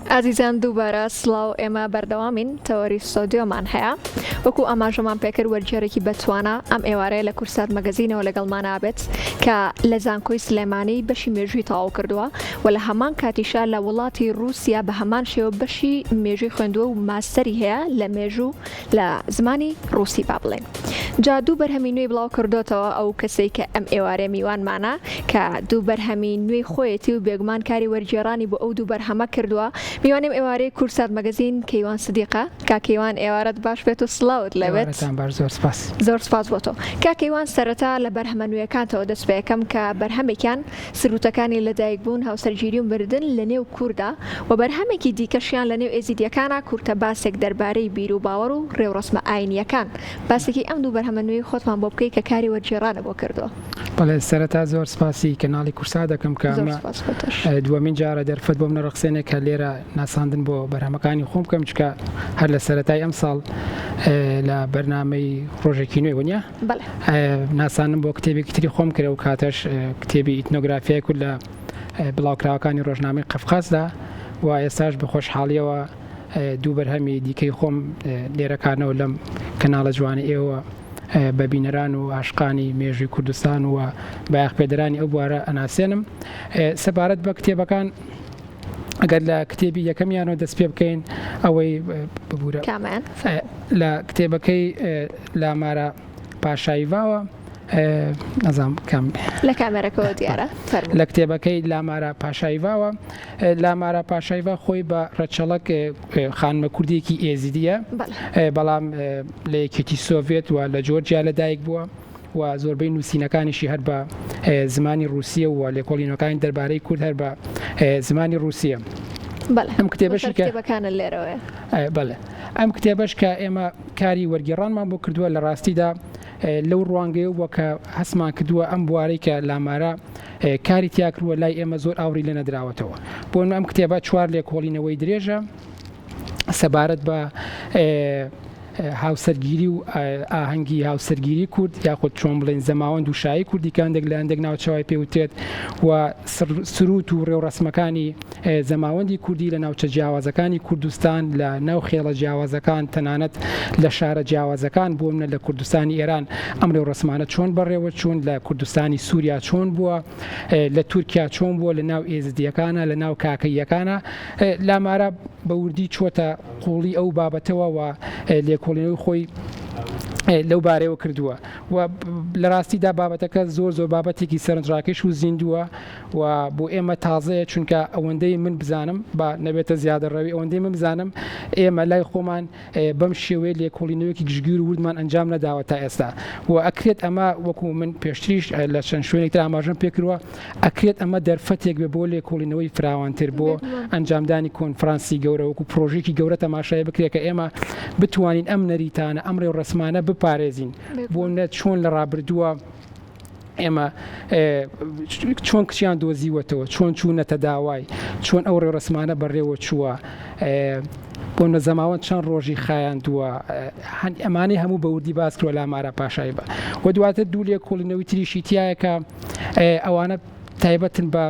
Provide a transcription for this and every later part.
ئازیزان دووبارە سڵاو ئێمە بەردەوامین تەوەری ستۆدیۆمان هەیە وەکو ئاماژەمان پێکرد وەرجێرەی بەتوانە ئەم ئێوارەیە لە کورسات مەگەزینەوە لەگەڵمان ئابێت کە لە زانکۆی سلێمانی بەشی مێژووی تەواو کردووە و لە هەمان کاتیشا لە وڵاتی رووسیا بە هەمان شێوە بەشی مێژووی خوێندووە و ماستەری هەیە لە مێژوو لە زمانی رووسی با بڵێن. جا دوو بەرهەمی نوێی بڵاو کردوتەوە ئەو کەسەی کە ئەم ئێوارێ میوانمانە کە دوو بەرهەمی نوێی خۆیەتی و بێگومان کاری وەرجێڕانی بۆ ئەو دوو بەرهەمە کردووە. میوانیم ئێوارەی کورسات مەگەزین کەیوان سدیقە کاکەیوان ئێوارەت باش بێت و سڵاوت لەوێت زۆر سپاس بۆ تۆ. کاکەیوان سەرەتا لە بەرهەمە نوێیەکانتەوە دەست پێ یەکەم کە بەرهەمێکیان سروتەکانی لەدایکبوون هاوسەرگیری و مردن لە نێو کووردا و بەرهەمێکی دیکەشیان لە نێو ئێزیدیەکانە کورتە باسێک دەربارەی بیر و باوەڕ و ڕێوڕسمە ئاینیەکان. باسێکی ئەم دوو بەرهەمە نوێی خۆتمان بۆ بکەی کە کاری وەرجێڕانە بۆ کردووە. بەڵێ سەرەتا زۆر سپاسی کەناڵی کورسا دەکەم کە دووەمین جارە دەرفەت بۆم نەڕەخسێنێک کە لێرە ناساندن بۆ بەرهەمەکانی خۆم بکەم چکە هەر لە سەرەتای ئەم ساڵ لە بەرنامەی ڕۆژێکی نوێ وەنیە ناسانم بۆ کتێبێکی تری خۆم کرد و کاتەش کتێبی ئیتنۆگرافیای کورد لە بڵاوکراوەکانی ڕۆژنامەی قەفقازدا و ئێستاش بە خۆشحاڵیەوە دوو بەرهەمی دیکەی خۆم لێرەکانەوە لەم کەناڵە جوانی ئێوە بە بینەران و عاشقانی مێژووی کوردستان و بایەخ پێدەرانی ئەو بوارە ئەناسێنم. سەبارەت بە کتێبەکان ئەگەر لە کتێبی یەکەمیانەوە دەست پێ بکەین ئەوەی ببوورە لە کتێبەکەی لامارە پاشاییڤاوە نەزانم لە کامێرەکەەوە دیارە لە کتێبەکەی لامارە پاشاییڤاوە لامارە پاشاییڤا خۆی بە ڕەچەڵک خانمە کوردیەکی ئێزیدیە بەڵام لە یەکێتی سۆڤێت و لە جۆرجیا لەدایک بووە و زۆربەی نووسینەکانیشی هەر بە زمانی رووسیە و لێکۆڵینەکانی دەربارەی کورد هەر بە زمانی رووسیە. ئەم کتێبەشی کتێبەکانە لێرەوەە بەڵێ ئەم کتێبەش کە ئێمە کاری وەرگێڕانمان بۆ کردووە لە ڕاستیدا لەو ڕوانگەی وە کە هەستمان کردووە ئەم بوارەی کە لامارە کاری تیاکردووە لای ئێمە زۆر ئاوری لە نەدراوەتەوە بۆ ئەم کتێبە چوار لێکۆڵینەوەی درێژە سەبارەت بە هاوسەرگیری و ئاهەنگی هاوسەرگیری کورد یاخود چۆن بڵێن زەماوەند و شایی کوردیکاندێک لە هەندێک ناوچەوەی پێوتێت و سروت و ڕێوڕسمەکانی زەماوەندی کوردی لە ناوچە جیاوازەکانی کوردستان لە ناو خێڵە جیاوازەکان تەنانەت لە شارە جیاوازەکان بووە منە لە کوردستانی ئێران ئەم ڕێوڕسمانە چۆن بەڕێوە چوون لە کوردستانی سووریا چۆن بووە لە تورکیا چۆن بووە لە ناو ئێزدیەکانە لە ناو کاکەیەکانە لامارە بە وردی چۆتە قوڵی ئەو بابەتەوە و لێکۆڵینەوەی خۆی لەو بارەوە کردووە و لە ڕاستیدا بابەتەکە زۆر بابەتێکی سەرنجڕاکێش و زیندووە و بۆ ئێمە تازەیە چونکە ئەوەندەی من بزانم با نەبێتە زیادەڕەوی ئەوەندەی من بزانم ئێمە لای خۆمان بەم شێوەیە لێکۆڵینەوەیەکی گشتگیر و وردمان ئەنجام نەداوە تا ئێستا و ئەکرێت ئەمە وەکو من پێشتریش لە چەند شوێنێکتر ئاماژەم پێکردووە ئەکرێت ئەمە دەرفەتێک بێ بۆ لێکۆڵینەوەی فراوانتر بۆ ئەنجامدانی کۆنفرانسی گەورە وەکو پرۆژێکی گەورە تەماشای بکرێت کە ئێمە بتوانین ئەم نەریتانە ئەم ڕێوڕسمانە بپارێزین بۆ چۆن لە ڕابردووە ئێمە چۆن کچیان دۆزیوەتەوە چۆن چوونەتە داوای چۆن ئەو ڕێوڕسمانە بەڕێوە چووە بۆ نەزەماوەند چەند ڕۆژی خایاندووە ئەمانەی هەموو بەوردی باس کردووە لامارە پاشاییڤا و دواتر دوو لێکۆڵینەوەی تریشی تایە کە ئەوانە تایبەتن بە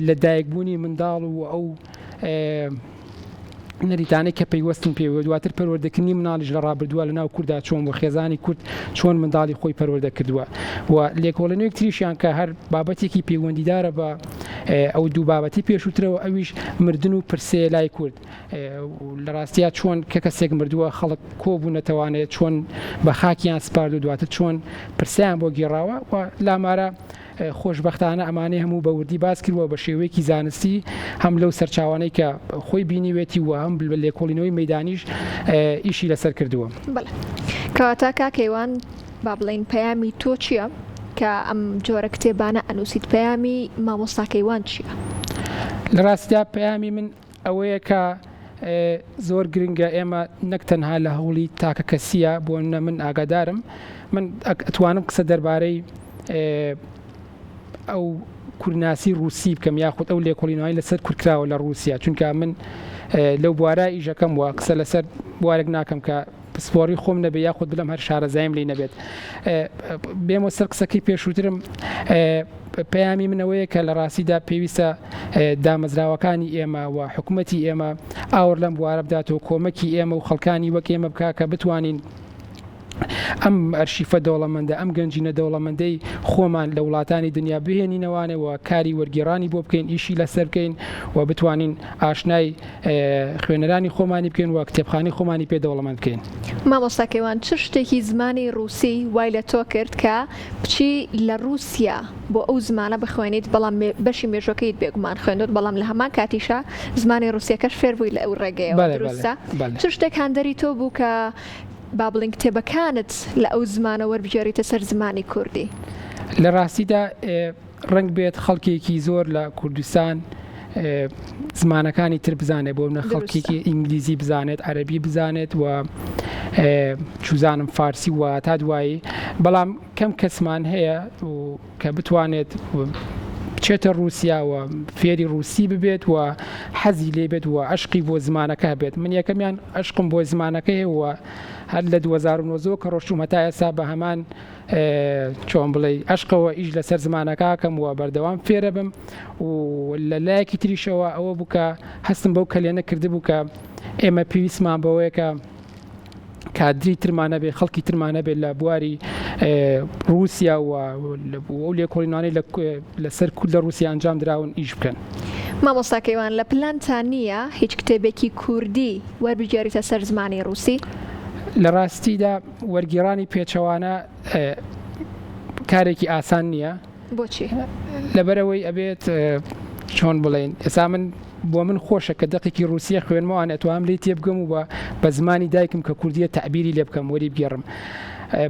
لەدایکبوونی منداڵ و ئەو نەریتانەی کە پەیوەستن پێوە دواتر پەروەردەکردنی مناڵیش لە ڕابردووە لە ناو کووردا چۆن بۆ خێزانی کورد چۆن منداڵی خۆی پەروەردە کردووە و لێکۆڵینەوەی تریشیان کە هەر بابەتێکی پەیوەندیدارە بە ئەو دوو بابەتی پێشووترەوە ئەویش مردن و پرسێ لای کورد لە ڕاستیا چۆن کە کەسێک مردووە خەڵک کۆبوو نەتەوانێت چۆن بە خاکیان سپارد و دواتر چۆن پرسیان بۆ گێڕاوە و لامارە خۆشببختانە ئەمانەی هەموو بە وردی باس کردووە بە شێوەیەکی زانستی هەم لەو سەرچاوانەی کە خۆی بینیوێتی و هەم لێکۆڵینەوەی مەیدانیش ئیشی لەسەر کردووە. کەواتە کاکەیوان با بڵێن پەیامی تۆ چییە کە ئەم جۆرە کتێبانە ئەنووسیت پەیامی مامۆستاکەیوان چییە؟ لە ڕاستیا پەیامی من ئەوەیە کە زۆر گرنگە ئێمە نەک تەنها لە هەوڵی تاکە کەسیە بۆ من ئاگادارم من ئەتوانم قسە دەربارەی ئەو کوردناسی رووسی بکەم یاخود ئەو لێکۆڵینەوەی لەسەر کورتکراوە لە رووسیا چونکە من لەو بوارە ئیژەکەم وە قسە لەسەر بوارێک ناکەم کە پسپۆری خۆم نەبێ یاخود بلەم هەر شارەزایم لی نەبێت بێمە سەر قسەکەی پێشووترم پەیامی منەوەیە کە لە ڕاستیدا پێویستە دامەزراوەکانی ئێمە و حکوومەتی ئێمە ئاور لەم بوارە بداتەوە کۆمەکی ئێمە و خەڵکانی وەک ئێمە بکا کە بتوانین ئەم ئەرشیفە دەوڵەمەندە ئەم گەنجینە دەوڵەمەندەی خۆمان لە وڵاتانی دنیا بهێنینەوانەوە کاری وەرگێڕانی بۆ بکەین ئیشی لەسەر بکەین و بتوانین ئاشنای خوێنەرانی خۆمانی بکەین و کتێبخانی خۆمانی پێ دەوڵەمەند بکەین. مامۆستاکەیوان چ شتێکی زمانی ڕووسی وای لە تۆ کرد کە بچی لە رووسیا بۆ ئەو زمانە بخوێنیت بەڵام بەشی مێژوەکەیت بێگومان خوێندوت بەڵام لە هەمان کاتیشە زمانی ڕووسیەکەش فێر بووی لە ئەو ڕێگەیەوە دروستە؟ چ شتێک هەندەری تۆ بوو کە با بڵین کتێبەکانت لە ئەو زمانە وەربژێریتە سەر زمانی کوردی؟ لە ڕاستیدا ڕنگ بێت خەڵکێکی زۆر لە کوردستان زمانەکانی تر بزانێت بۆ منە خەڵکێکی ئینگلیزی بزانێت عەرەبی بزانێت و چوزانم فارسی و تا دوایی بەڵام کەم کەسمان هەیە کە بتوانێت بچێتە رووسیا و فێری ڕووسی ببێت و حەزی لێ بێت و عشقی بۆ زمانەکە بێت. من یەکەمیان عشقم بۆ زمانەکە هەیە و هەر لە 2009 کە ڕۆشتوم هەتا ئێستا بە هەمان چۆن بڵێ عشقەوە ئیش لەسەر زمانەکەکەم و بەردەوام فێرە بم و لە لایەکی تریشەوە ئەوە بوو کە هەستم بەو کەلێنە کردبوو کە ئێمە پێویستمان بەوەیە کە کادری ترمانە بێ خەڵکی ترمانە بێت لە بواری رووسیا و ئەو لێکۆڵینانەی لەسەر کورد لە رووسیا ئەنجام دراون ئیش بکەن. مامۆستاکەیوان لە پلانتان نییە هیچ کتێبێکی کوردی وەربژێریتە سەر زمانی ڕووسی؟ لە ڕاستیدا وەرگێڕانی پێچەوانە کارێکی ئاسان نییە. بۆچی؟ لەبەرەوەی ئەبێت چۆن بڵێن ئێستا من بۆ من خۆشە کە دقێکی رووسیە خوێنمەوان ئەتوانم لێ تێبگەم و بە زمانی دایکم کە کوردیە تعبیری لێ بکەم وەری بگێڕم.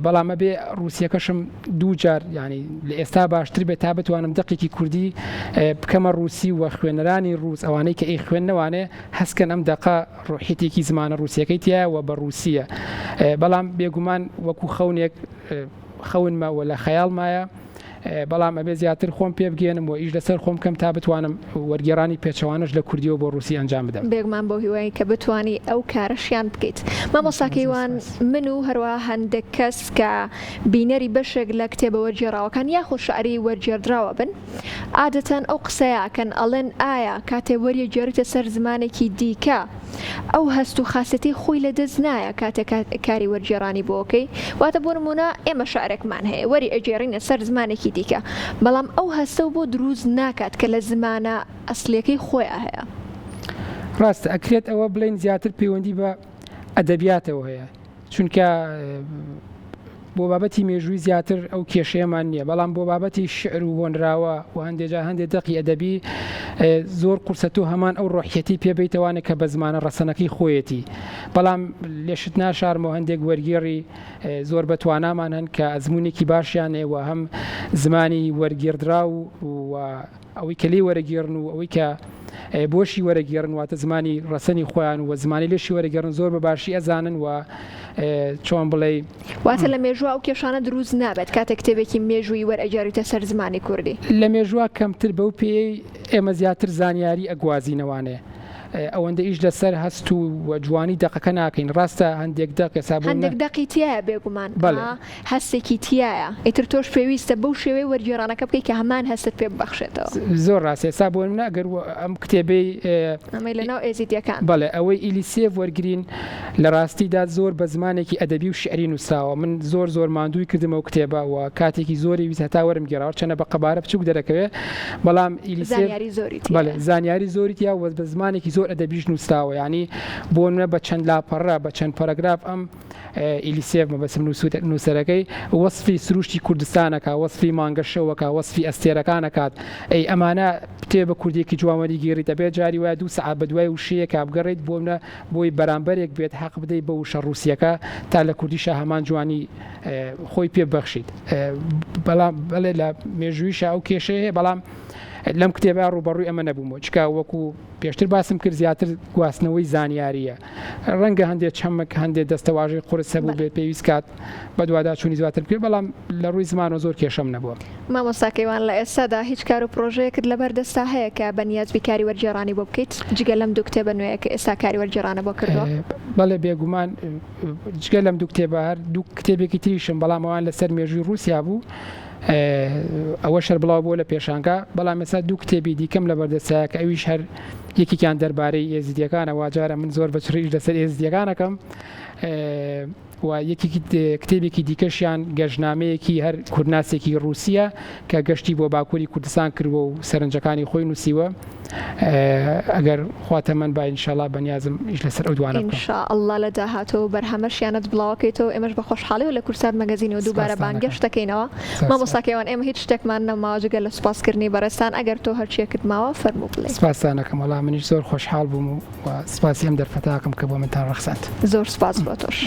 بەڵام ئەبێ رووسیەکەشم دوو جار ینی لە ئێستا باشتر بێت تا بتوانم دقێکی کوردی بکەمە رووسی و خوێنەرانی ڕووس ئەوانەی کە ئەی خوێندنەوانێ هەستکەن ئەم دقا ڕوحیتێکی زمانە رووسیەکەی تایە و بە رووسیە. بەڵام بێگومان وەکو خەونێک خەونمە و لە خەیاڵمایە بەڵام ئەبێ زیاتر خۆم پێ بگێنم و ئیش لەسەر خۆم کەم تا بتوانم وەرگێڕانی پێچەوانش لە کوردیەوە بۆ رووسی ئەنجام بدەم. بێگومان بۆ هیوای کە بتوانی ئەو کارەشیان بکەیت. مامۆستاکەیوان من و هەروە هەندێک کەس کە بینەری بەشێک لە کتێبە وەرگێڕاوەکان یاخۆ شعری وەرگێردراوە بن عادەتەن ئەو قسەیەکەن ئەڵێن ئایا کاتێ وەریەگێڕیتە سەر زمانێکی دیکە ئەو هەست و خاستەتی خۆی لە دەست نایە کاتێک کاری وەرگێڕانی بۆکەی واتە بۆ نمونە ئێمە شعرێکمان هەیە وەری ئەگێڕینە سەر زمانێکی دیکە بەڵام ئەو هەستە بۆ دروست ناکات کە لە زمانە ئەسلەکەی خۆیان هەیە. ڕاستە ئەکرێت ئەوە بڵێن زیاتر پەیوەندی بە ئەدەبیاتەوە هەیە چونکە بۆ بابەتی مێژووی زیاتر ئەو کێشەیەمان نییە بەڵام بۆ بابەتی شعر و هۆنراوە و هەندێجا هەندێک دەقی ئەدەبی زۆر قورسەت و هەمان ئەو ڕۆحیەتی پێبیتەوانێت کە بە زمانە ڕەسەنەکەی خۆیەتی بەڵام لێشت ناشارمەوە هەندێک وەرگێڕی زۆر بەتوانامان هەن کە ئەزمونێکی باشیان ێوە هەم زمانی وەرگێردرا و ئەوەی کە لێ وەرەگێڕن و ئەوەی کە بۆشی وەرەگێڕن واتە زمانی ڕەسەنی خۆیان و زمانی لێشی وەرەگەڕن زۆر بە باشی ئەزانن و چۆن بڵێ واتە لە مێژووە ئەو کێشانە دروست نابێت کاتە کتێبێکی مێژووی وەرئەجاریتە سەر زمانی کوردی. لە مێژووە کەمتر بەو پێی ئێمە زیاتر زانیاری ئەگوازینەوانێ ئەوەندە ئیش لەسەر هەست و جوانی دقەکە ناکەین ڕاستە هەندێک دقی هەندێک دقی تایە بێگومان هەستێکی تایە ئیتر تۆش پێویستە بەو شێوەی وەرگێڕانەکە بکەی کە هەمان هەستت پێ ببەخشێتەوە. زۆر ڕاستە ئێستا بۆ منە ئەگەر ئەم کتێبەی ئەمەی لەناو ئێزیدیەکان بەڵێ ئەوەی ئیلیسێڤ وەرگرین لە ڕاستیدا زۆر بە زمانێکی ئەدەبی و شعری نووسراوە من زۆر ماندووی کردمەوە کتێبە و کاتێکی زۆری ویست هەتا وەرم گێڕاوە چەنە بە قەبارە بچووک دەرەکەوێ بەڵام زانیاری زۆری تیا و بە زمانێکی زۆر ئەدەبیش نووسراوە ینی بۆ منە بە چەند لاپەڕە بە چەند پەرەگراف ئەم ئیلیسێڤ مەبەسم نووسەرەکەی وەسفی سروشتی کوردستانەکە وەسفی مانگەشەوەکە وەسفی ئەستێرەکانەکات ئەی ئەمانە کتێبە کوردێکی جوامەری گێڕی دەبێت جاری وایە 2 سەعات بە دوای وشەیەکە بگەڕێیت بۆ منە بۆی بەرامبەرێک بێت حەق بدەیت بە وشە ڕووسیەکە تا لە کوردیشە هەمان جوانی خۆی پێ بەخشیت بەڵام بەڵێ لە مێژوویشە ئەو کێشەیە هەیە بەڵام لەم کتێبە ڕوبەڕووی ئەمە نەبوومەوە چکا وەکو پێشتر باسم کرد زیاتر گواستنەوەی زانیاریە ڕەنگە هەندێک چەمەک هەندێک دەستەواژەی قورس هەبوو بێت پێویست کات بە دووادا چوونی زیاتر کرد بەڵام لە ڕووی زمانەوە زۆر کێشەم نەبووە. مامۆستاکەیوان لە ئێستادا هیچ کار و پرۆژەیەکت لەبەر دەستا هەیە کە بەنیازبی کاری وەرگێڕانی بۆ بکەیت جگە لەم دوو کتێبە نوێیە کە ئێستا کاری وەرگێڕانە بۆ کردووە؟ بەڵێ بێگومان جگە لەم دوو کتێبە هەر دوو کتێبێکی تریشم بەڵام ئەوان لەسەر مێژووی رووسیا بوو ئەوە شەر بڵاو بۆ لە پێشانکە بەڵام ێستا دوو کتێبی دیکەم لە بەردەستایە کە ئەویش هەر یەکێکیان دەربارەی ئێزیدیەکانە واجارە من زۆر بەچڕیش لەسەر ئێزیدیەکانەکەم و یەکێکی کتێبێکی دیکەشیان گەژنامەیەکی هەر کوردناسێکی ڕووسیە کە گەشتی بۆ باکووری کوردستان کردووە و سەرنجەکانی خۆی نووسیوە ئەگەر خواتە من با ئینشاءڵڵا بەنیازم ئیش لەسەر ئەو دوانە بکەم ئینشاءڵڵا لە داهاتەوە بەرهەمەشیانت بڵاوکەیتەوە ئێمەش بە خۆشحاڵی و لە کورسات مەگەزینەوە دووبارە بانگەشت دەکەینەوە مامۆستاکەیوان ئێمە هیچ شتێکمان نەماوە جگە لە سوپاسکردنی بەڕێستان ئەگەر تۆ هەرچیەکت ماوە فەرموو بڵێ سپاسانەکەم وەڵام منیش زۆر خۆشحاڵ بووم و سپاسی ئەم دەرفەتاکەم کە بۆ منتان ڕەخساند زۆر سپاس بۆ تۆش